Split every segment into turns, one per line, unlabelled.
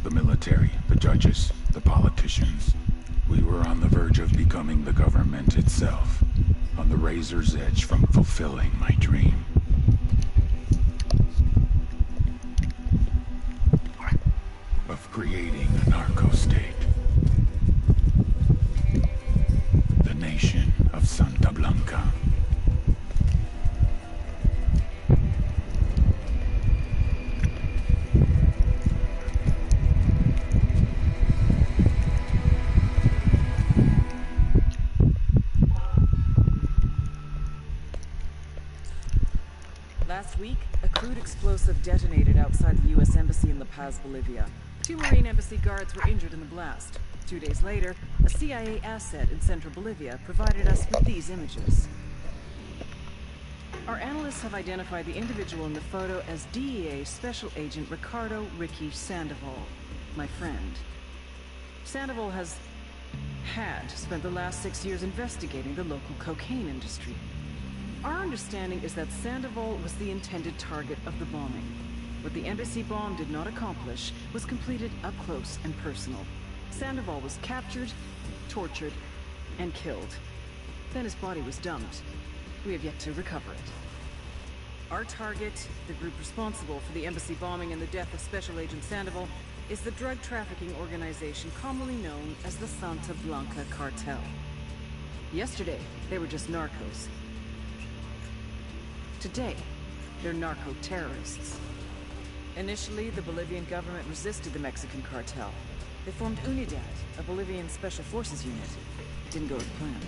The military, the judges, the politicians. We were on the verge of becoming the government itself. On the razor's edge from fulfilling my dream. Of creating a narco-state. The nation of Santa Blanca.
Last week, a crude explosive detonated outside the U.S. Embassy in La Paz, Bolivia. 2 Marine Embassy guards were injured in the blast. 2 days later, a CIA asset in central Bolivia provided us with these images. Our analysts have identified the individual in the photo as DEA Special Agent Ricardo Ricky Sandoval, my friend. Sandoval had spent the last 6 years investigating the local cocaine industry. Our understanding is that Sandoval was the intended target of the bombing. What the embassy bomb did not accomplish was completed up close and personal. Sandoval was captured, tortured, and killed. Then his body was dumped. We have yet to recover it. Our target, the group responsible for the embassy bombing and the death of Special Agent Sandoval, is the drug trafficking organization commonly known as the Santa Blanca Cartel. Yesterday, they were just narcos. Today, they're narco-terrorists. Initially, the Bolivian government resisted the Mexican cartel. They formed UNIDAD, a Bolivian special forces unit. It didn't go as planned.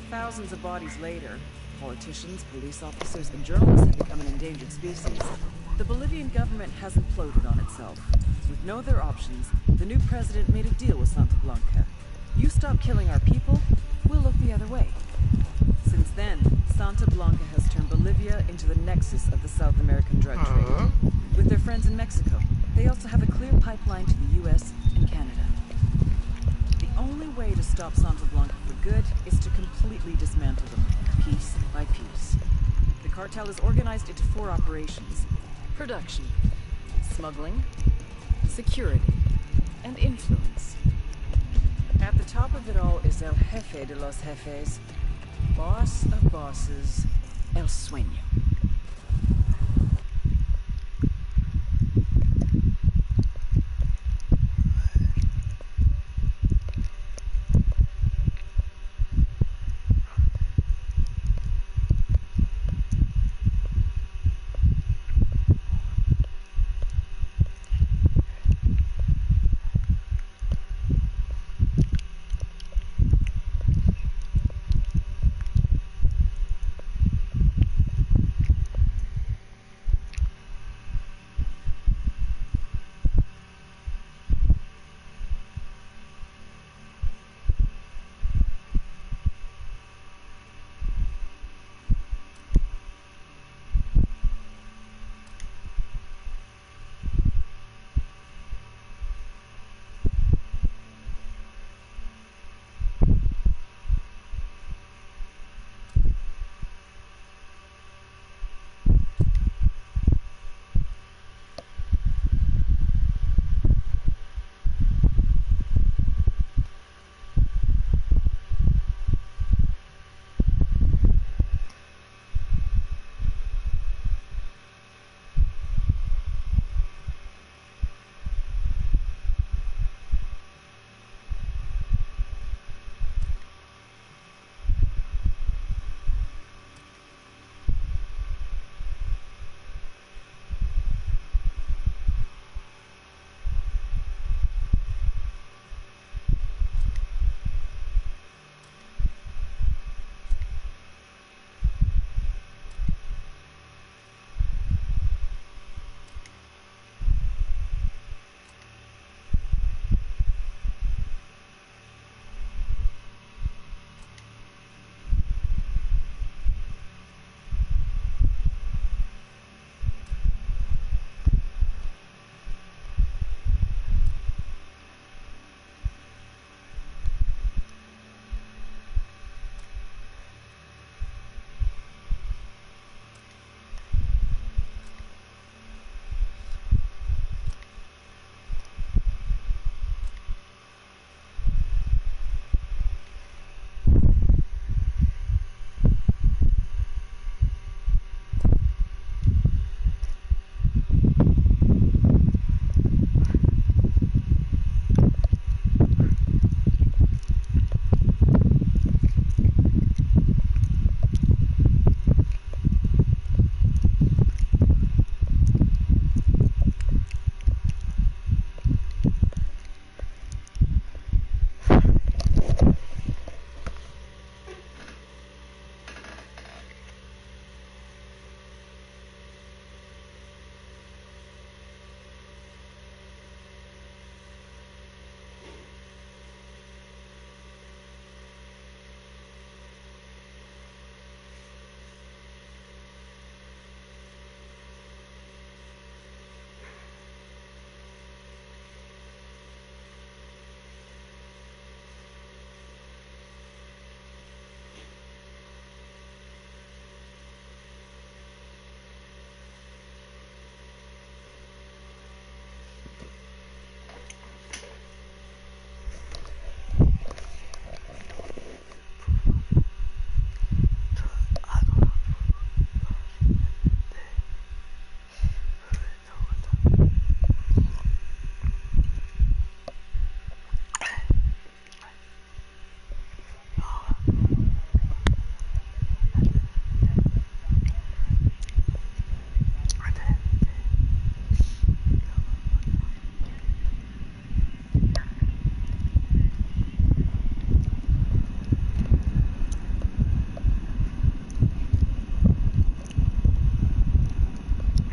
Thousands of bodies later, politicians, police officers, and journalists have become an endangered species. The Bolivian government has imploded on itself. With no other options, the new president made a deal with Santa Blanca. You stop killing our people, we'll look the other way. Since then, Santa Blanca has turned Bolivia into the nexus of the South American drug trade. With their friends in Mexico, they also have a clear pipeline to the US and Canada. The only way to stop Santa Blanca for good is to completely dismantle them, piece by piece. The cartel is organized into 4 operations: production, smuggling, security, and influence. At the top of it all is El Jefe de los Jefes, boss of bosses, El Sueño.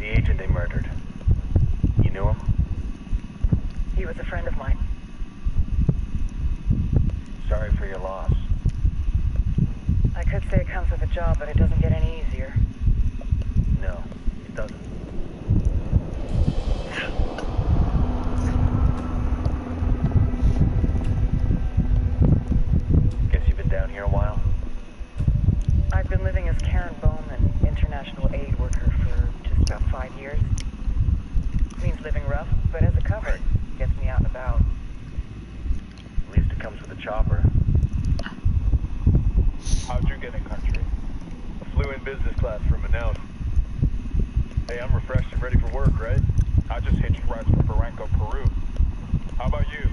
The agent they murdered. You knew him?
He was a friend of mine.
Sorry for your loss.
I could say it comes with a job, but it doesn't get any easier.
No, it doesn't. Guess you've been down here a while?
I've been living as Karen Bowman, international aid worker, for just about 5 years. Means living rough, but as a cover, gets me out and about.
At least it comes with a chopper.
How'd you get in country? I flew in business class from Manaus. Hey, I'm refreshed and ready for work, right? I just hitched rides from Barranco, Peru. How about you?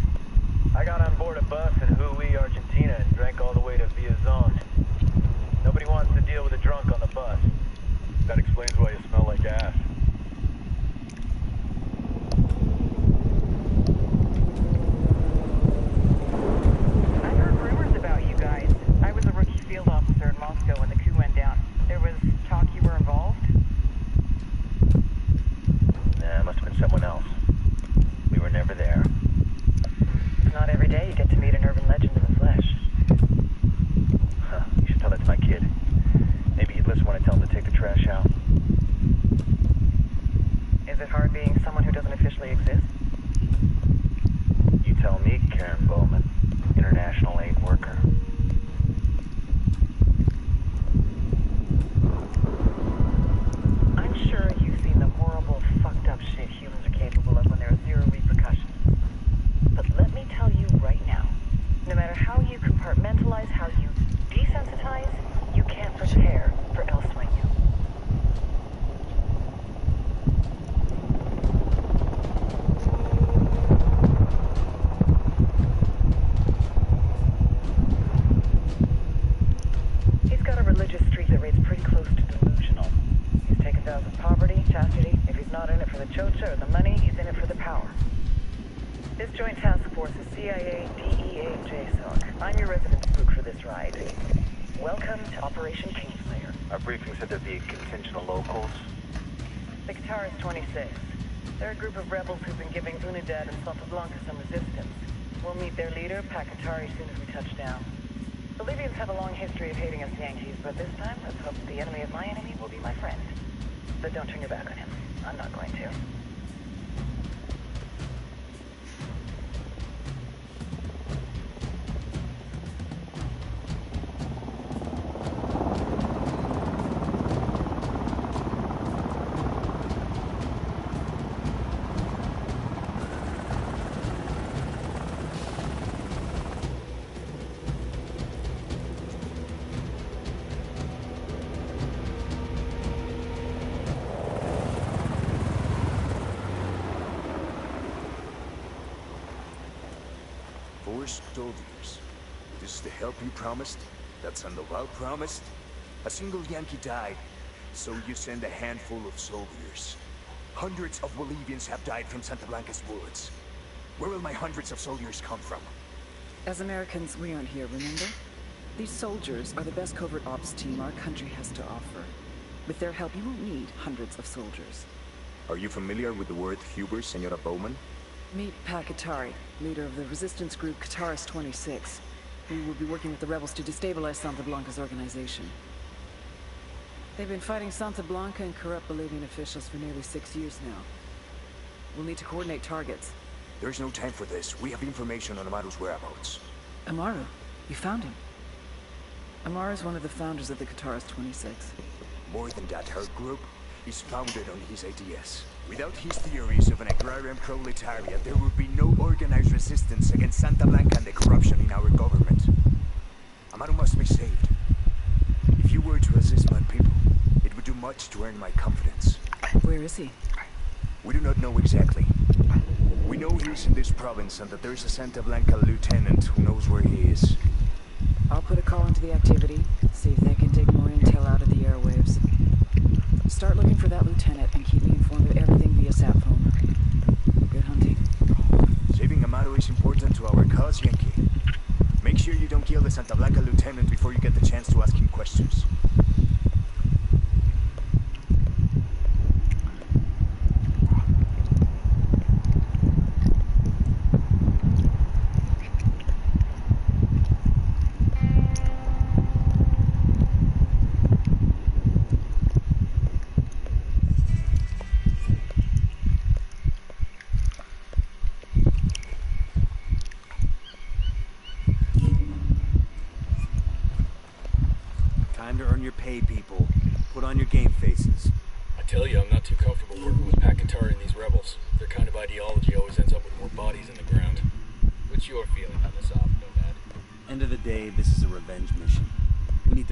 I got on board a bus in Hui, Argentina, and drank all the way to Villazon. Nobody wants to deal with a drunk on the bus.
That explains why you smell like gas.
I've heard rumors about you guys. I was a rookie field officer in Moscow when the coup went down. There was talk you were involved?
Nah, it must have been someone else. We were never there.
It's not every day you get to meet an urban legend in the flesh.
Huh, you should tell that to my kid. Maybe he'd listen when I tell him to take the trash out.
Is it hard being someone who doesn't officially exist?
You tell me, Karen Bowman, international aid worker.
I'm sure you've seen the horrible, fucked up shit humans are capable of when there are zero repercussions. But let me tell you right now, no matter how you compartmentalize, how you desensitize, you can't prepare for El Sueño. He's got a religious streak that rates pretty close to delusional. He's taken vows of poverty, chastity. If he's not in it for the chocha or the money, he's in it for the power. This joint task force is CIA, DEA, and JSOC. I'm your resident spook for this ride. Welcome to Operation Kingslayer.
Our briefing said there'd be a contingent of locals.
The Qatar is 26. They're a group of rebels who've been giving Unidad and Santa Blanca some resistance. We'll meet their leader, Pakatari, as soon as we touch down. The Libyans have a long history of hating us Yankees, but this time, let's hope that the enemy of my enemy will be my friend. But don't turn your back on him. I'm not going to.
Soldiers. This is the help you promised? That Sandoval promised? A single Yankee died, so you send a handful of soldiers. Hundreds of Bolivians have died from Santa Blanca's bullets. Where will my hundreds of soldiers come from?
As Americans, we aren't here, remember? These soldiers are the best covert ops team our country has to offer. With their help, you won't need hundreds of soldiers.
Are you familiar with the word Huber, Senora Bowman?
Meet Pakatari, leader of the resistance group Qataris 26. We will be working with the rebels to destabilize Santa Blanca's organization. They've been fighting Santa Blanca and corrupt Bolivian officials for nearly 6 years now. We'll need to coordinate targets.
There's no time for this. We have information on Amaru's whereabouts.
Amaru? You found him? Amaru is one of the founders of the Qataris 26.
More than that, her group is founded on his ideas. Without his theories of an agrarian proletariat, there would be no organized resistance against Santa Blanca and the corruption in our government. Amaru must be saved. If you were to assist my people, it would do much to earn my confidence.
Where is he?
We do not know exactly. We know he's in this province and that there's a Santa Blanca lieutenant who knows where he is.
I'll put a call into the activity, see if they can dig more intel out of the airwaves. Start looking for that lieutenant and keep me informed of everything via sat phone. Good hunting.
Saving Amaru is important to our cause, Yankee. Make sure you don't kill the Santa Blanca lieutenant before you get the chance to ask him. questions.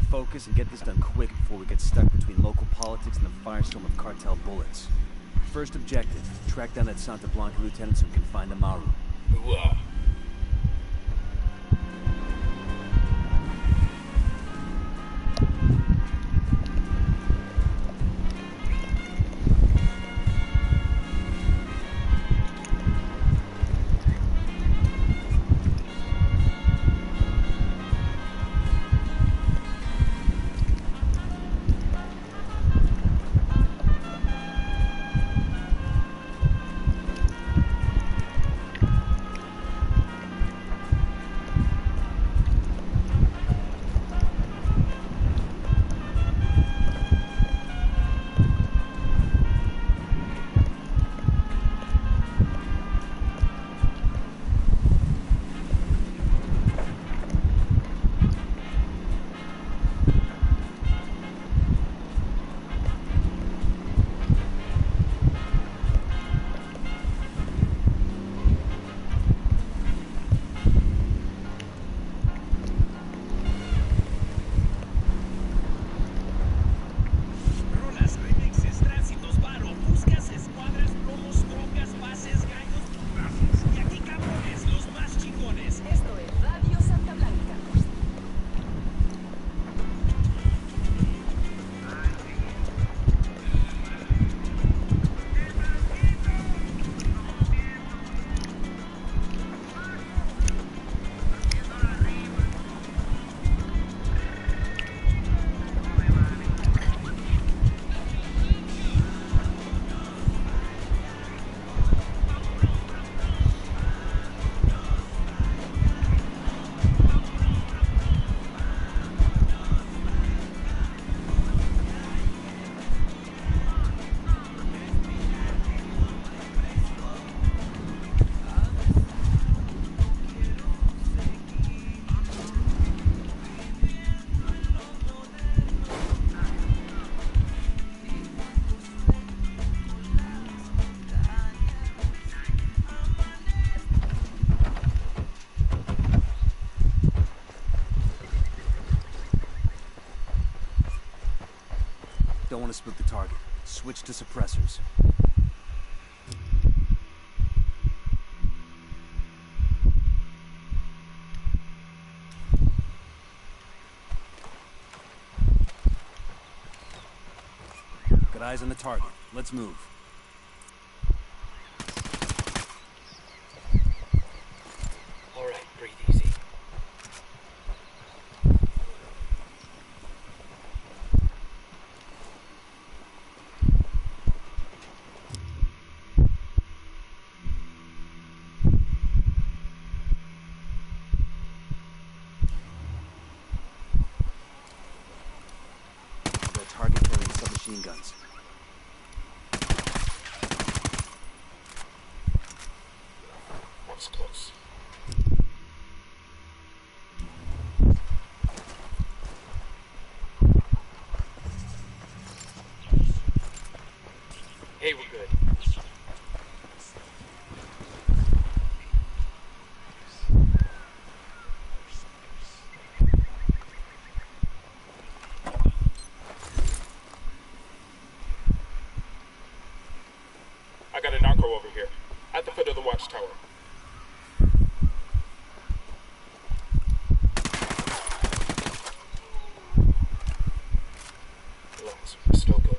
focus and get this done quick before we get stuck between local politics and the firestorm of cartel bullets. First objective, track down that Santa Blanca lieutenant so we can find Amaru.
Hooah.
Don't want to spook the target. Switch to suppressors. Got eyes on the target. Let's move.
All right, breathe easy.
Target carrying submachine guns.
One's close. Hey, we're good. I got a narco over here, at the foot of the watchtower. Relax, we're still good.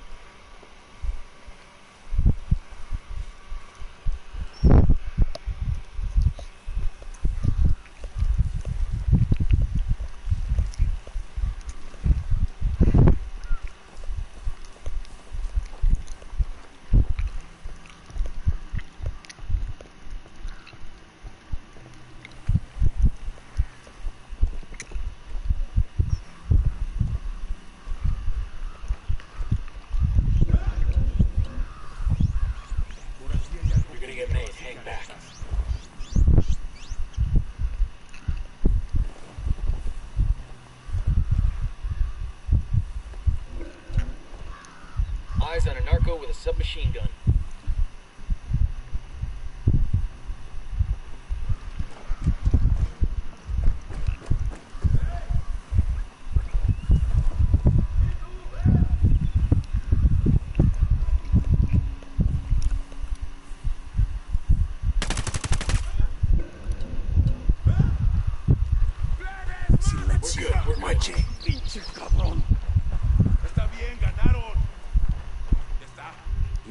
You're gonna get made, hang back. Eyes on a narco with a submachine gun.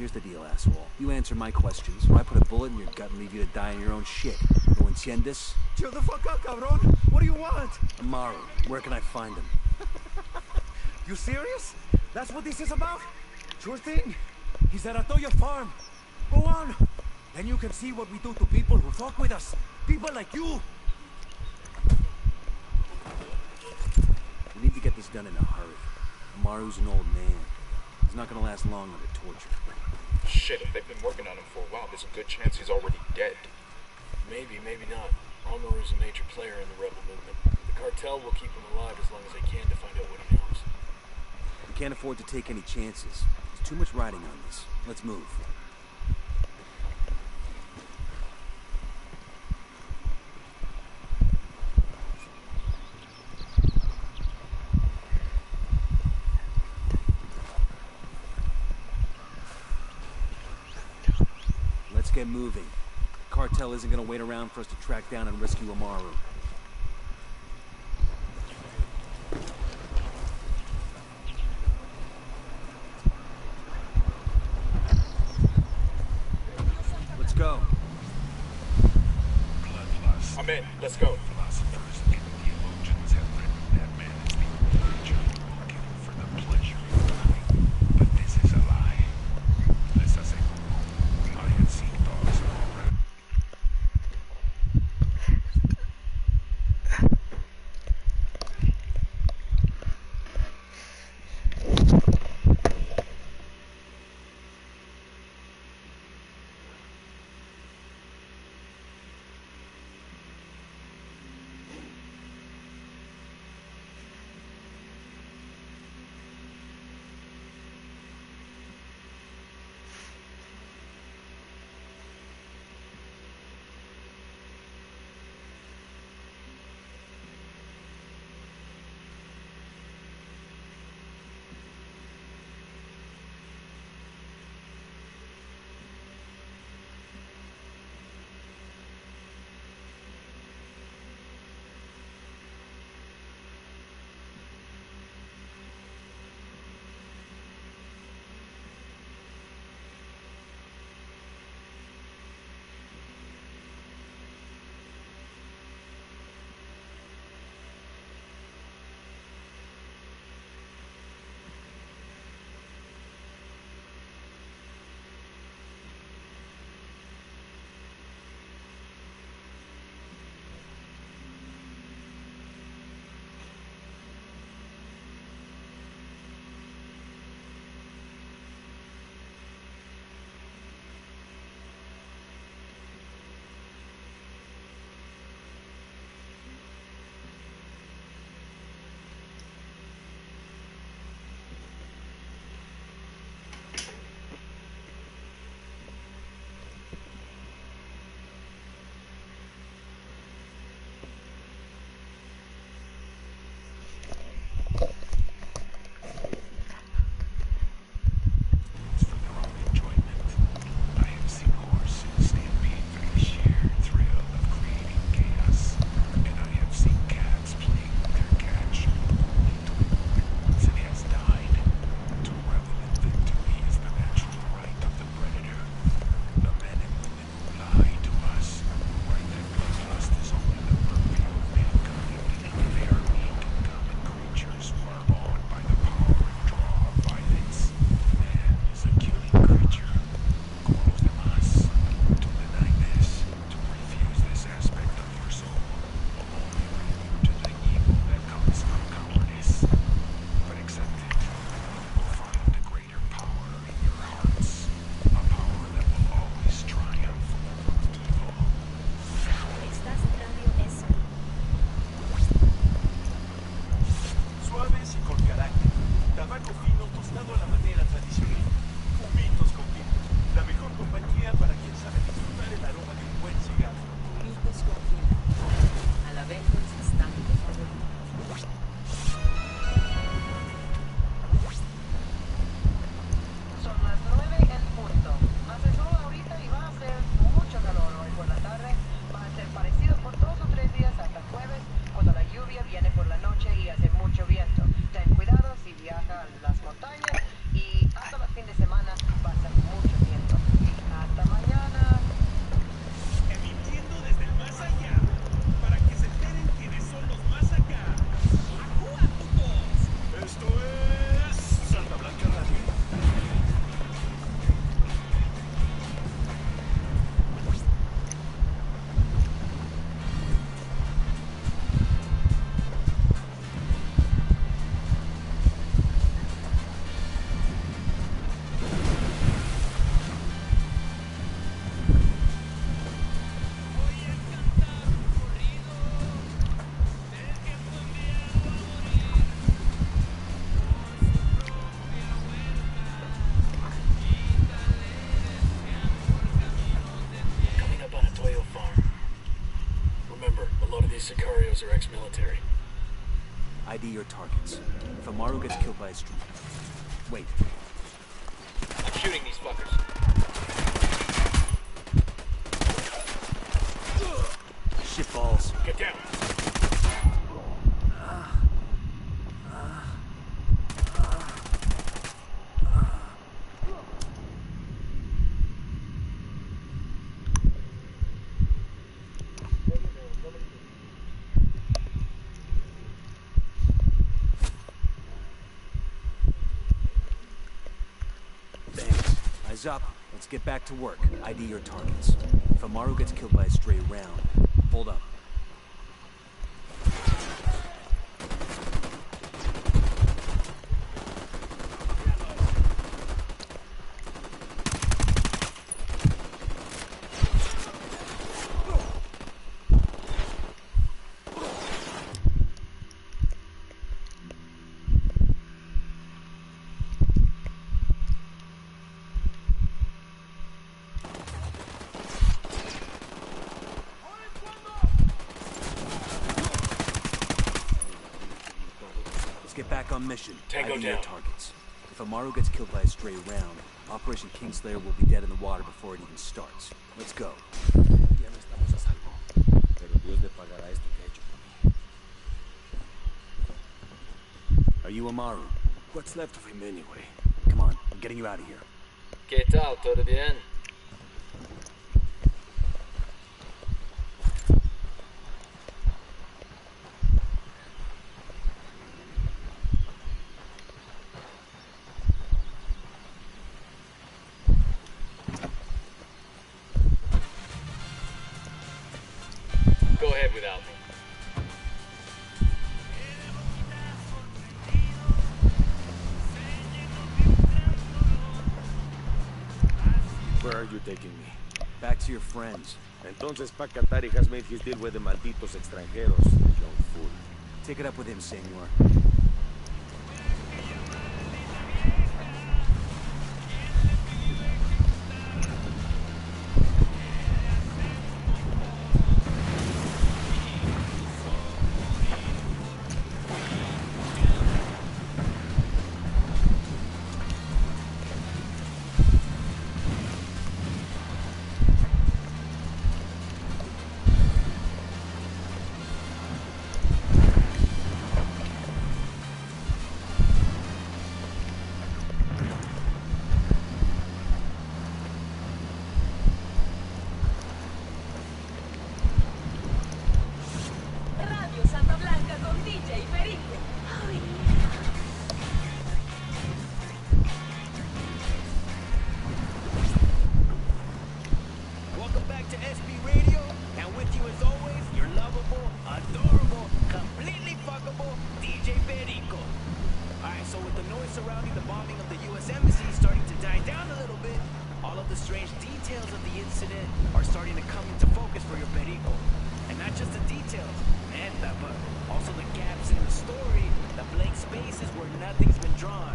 Here's the deal, asshole. You answer my questions, or I put a bullet in your gut and leave you to die in your own shit. No entiendes?
Chill the fuck up, cabron. What do you want?
Amaru, where can I find him?
You serious? That's what this is about? Sure thing. He's at Atoya Farm. Go on. Then you can see what we do to people who fuck with us. People like you.
We need to get this done in a hurry. Amaru's an old man. He's not gonna last long under torture.
Shit, if they've been working on him for a while, there's a good chance he's already dead.
Maybe, maybe not. Amaru's a major player in the rebel movement. The cartel will keep him alive as long as they can to find out what he knows.
We can't afford to take any chances. There's too much riding on this. Let's move. Let's get moving. The cartel isn't gonna wait around for us to track down and rescue Amaru. Let's go.
Bloodlust.
I'm in. Let's go.
Philosophers and theologians have written that man is the original killer for the pleasure of killing. But this is a lie. Les aseguro, I have seen dogs all around.
Sicarios are ex-military.
ID your targets. If Amaru gets killed by a street... Wait.
I'm shooting these fuckers.
Shitballs.
Get down.
Eyes up. Let's get back to work. ID your targets. If Amaru gets killed by a stray round, hold up. Get back on mission.
Tango
ID your
down.
targets. If Amaru gets killed by a stray round, Operation Kingslayer will be dead in the water before it even starts. Let's go. Are you Amaru?
What's left of him anyway?
Come on, I'm getting you out of here.
¿Qué tal? ¿Todo bien? Go ahead without me.
Where are you taking me?
Back to your friends.
Entonces Pacatari has made his deal with the malditos extranjeros, young fool.
Take it up with him, senor.
Radio Santa Blanca con DJ Perico.
Welcome back to SB Radio, and with you as always, your lovable, adorable, completely fuckable DJ Perico. Alright, so with the noise surrounding the bombing of the U.S. Embassy starting to die down a little bit, all of the strange details of the incident are starting to come into focus for your Perico. And not just the details, but also the gaps in the story, the blank spaces where nothing's been drawn.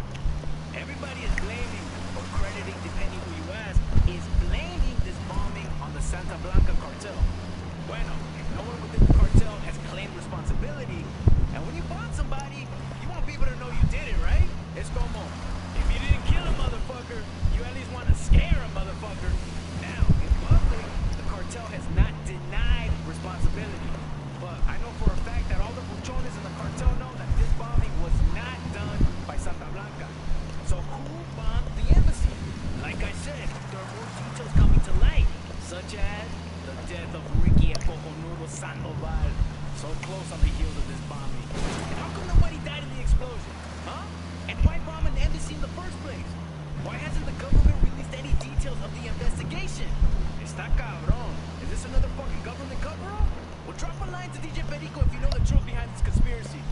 Everybody is blaming, or crediting depending who you ask, is blaming this bombing on the Santa Blanca cartel. Bueno, no one within the cartel has claimed responsibility, and when you bomb somebody, you want people to know you did it, right? It's como, if you didn't kill a motherfucker, you at least want to scare a motherfucker. Now, in public, the cartel has not denied responsibility. But I know for a fact that all the buchones in the cartel know that this bombing was not done by Santa Blanca. So who bombed the embassy? Like I said, there are more details coming to light, such as the death of Ricky El Cojonudo Sandoval, so close on the heels of this bombing. And how come nobody died in the explosion? Huh? And why bomb an embassy in the first place? Why hasn't the government released any details of the investigation? Está cabrón. Is this another fucking government cover-up? Well, drop a line to DJ Perico if you know the truth behind this conspiracy.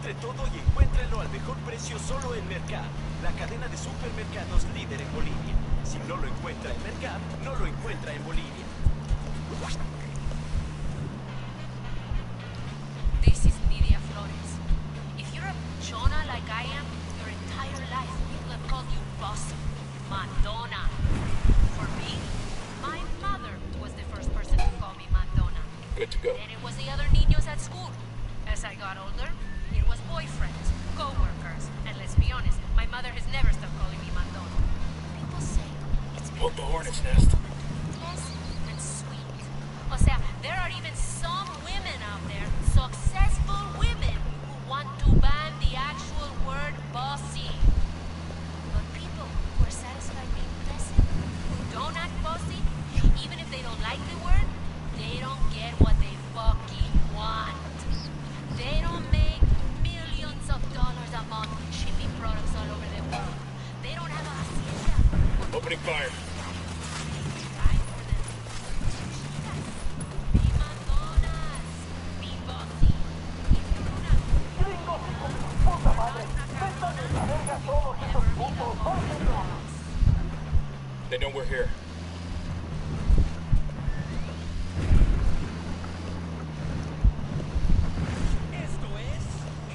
Encuentre todo y encuéntrelo al mejor precio solo en Mercad, la cadena de supermercados líder en Bolivia. Si no lo encuentra en Mercad, no lo encuentra en Bolivia.
This is Nidia Flores. If you're a Chona like I am, your entire life people have called you bossy, Madonna. For me, my mother was the first person to call me Madonna.
Good to go.
Then it was the other niños at school. As I got older, it was boyfriends, co-workers, and let's be honest, my mother has never stopped calling me Madonna. People say it's
Poke the hornet's nest.
pleasant and sweet. O sea, there are even some women out there, successful women, who want to ban the actual word bossy. But people who are satisfied being pleasant, who don't act bossy, even if they don't like the word, they don't get what they fucking want. They don't make millions of dollars a month shipping products all over the world. They don't have a hacienda.
Opening fire.
Try for them. Be Madonnas. Be bossy. If you're una...
They know we're here.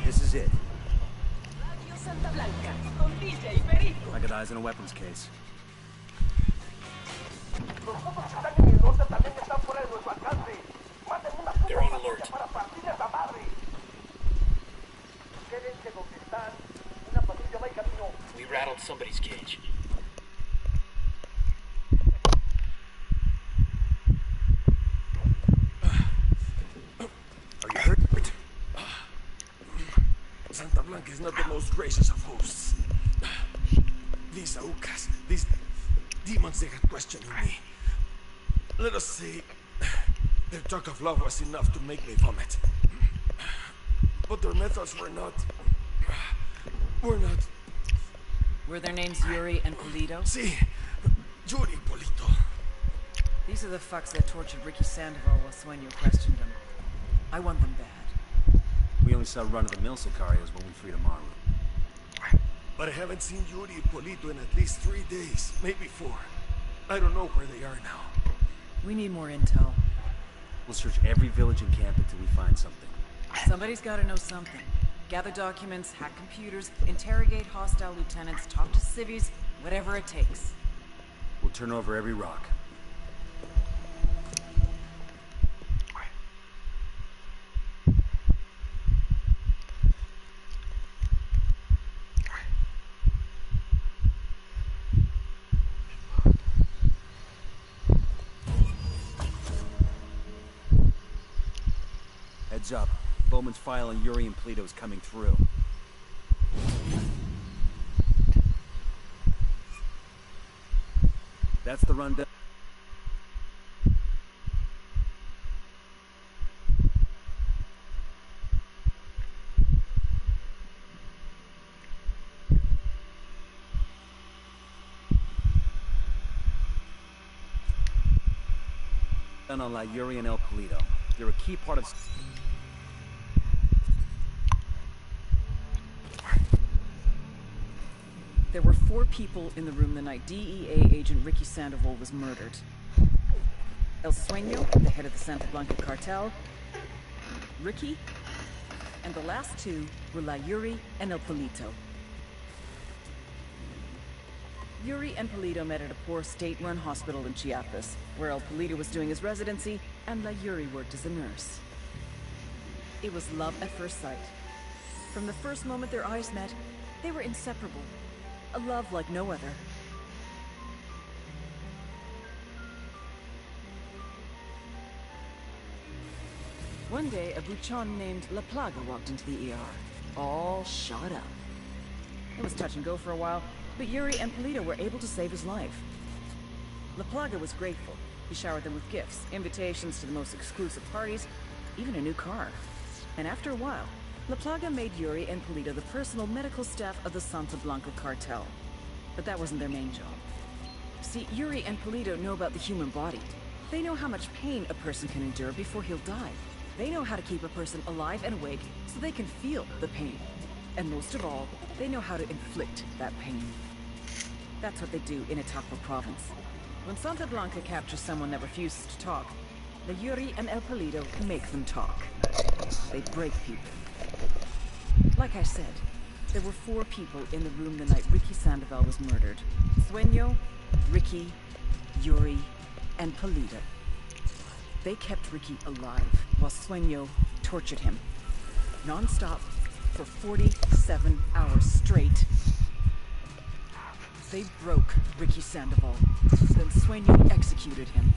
This is it.
Radio Santa Blanca con DJ y Perico.
I got eyes on a weapons case.
They're on alert. We rattled somebody's cage.
Are you hurt? Santa Blanca is not the most gracious of hosts. These Aucas, these demons, they got questioning me. Let us say, their talk of love was enough to make me vomit. But their methods were not...
Were their names Yuri and Polito?
See, Yuri Polito.
These are the fucks that tortured Ricky Sandoval while Sueño questioned him. I want them bad.
We only saw run-of-the-mill Sicarios when we freed Amaru.
But I haven't seen Yuri and Polito in at least 3 days, maybe 4. I don't know where they are now.
We need more intel.
We'll search every village and camp until we find something.
Somebody's gotta know something. Gather documents, hack computers, interrogate hostile lieutenants, talk to civvies, whatever it takes.
We'll turn over every rock. Heads up. Bowman's file on Yuri and Polito is coming through. That's the rundown. On La Yuri and El Polito. They're a key part of...
There were 4 people in the room the night DEA agent Ricky Sandoval was murdered. El Sueño, the head of the Santa Blanca cartel, Ricky, and the last 2 were La Yuri and El Polito. Yuri and Polito met at a poor state-run hospital in Chiapas, where El Polito was doing his residency and La Yuri worked as a nurse. It was love at first sight. From the first moment their eyes met, they were inseparable. A love like no other. One day, a buchon named La Plaga walked into the ER, all shot up. It was touch and go for a while, but Yuri and Polito were able to save his life. La Plaga was grateful. He showered them with gifts, invitations to the most exclusive parties, even a new car. And after a while, La Plaga made Yuri and Polito the personal medical staff of the Santa Blanca cartel. But that wasn't their main job. See, Yuri and Polito know about the human body. They know how much pain a person can endure before he'll die. They know how to keep a person alive and awake so they can feel the pain. And most of all, they know how to inflict that pain. That's what they do in Itaqua province. When Santa Blanca captures someone that refuses to talk, the Yuri and El Palido make them talk. They break people. Like I said, there were 4 people in the room the night Ricky Sandoval was murdered. Sueño, Ricky, Yuri, and Palido. They kept Ricky alive while Sueño tortured him. Non-stop for 47 hours straight. They broke Ricky Sandoval. Then Sueño executed him.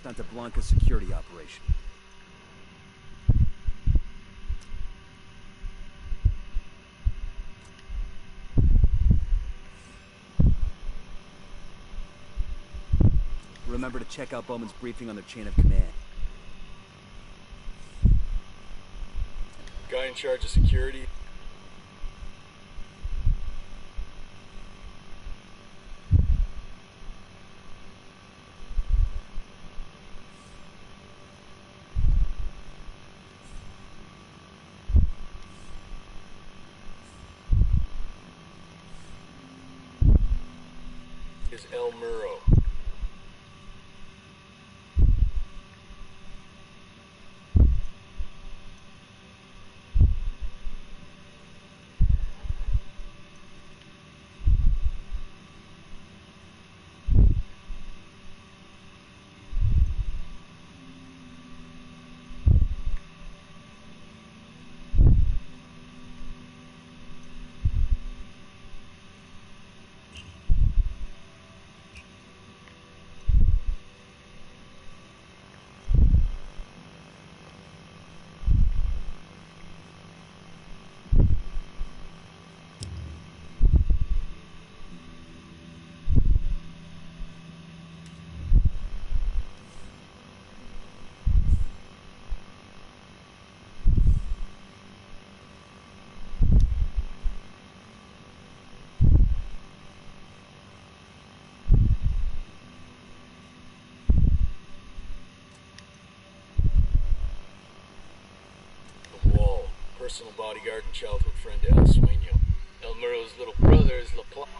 Santa Blanca security operation. Remember to check out Bowman's briefing on their chain of command.
Guy in charge of security. Is El Muro. Personal bodyguard and childhood friend to El Sueño. El Muro's little brother is La Plata.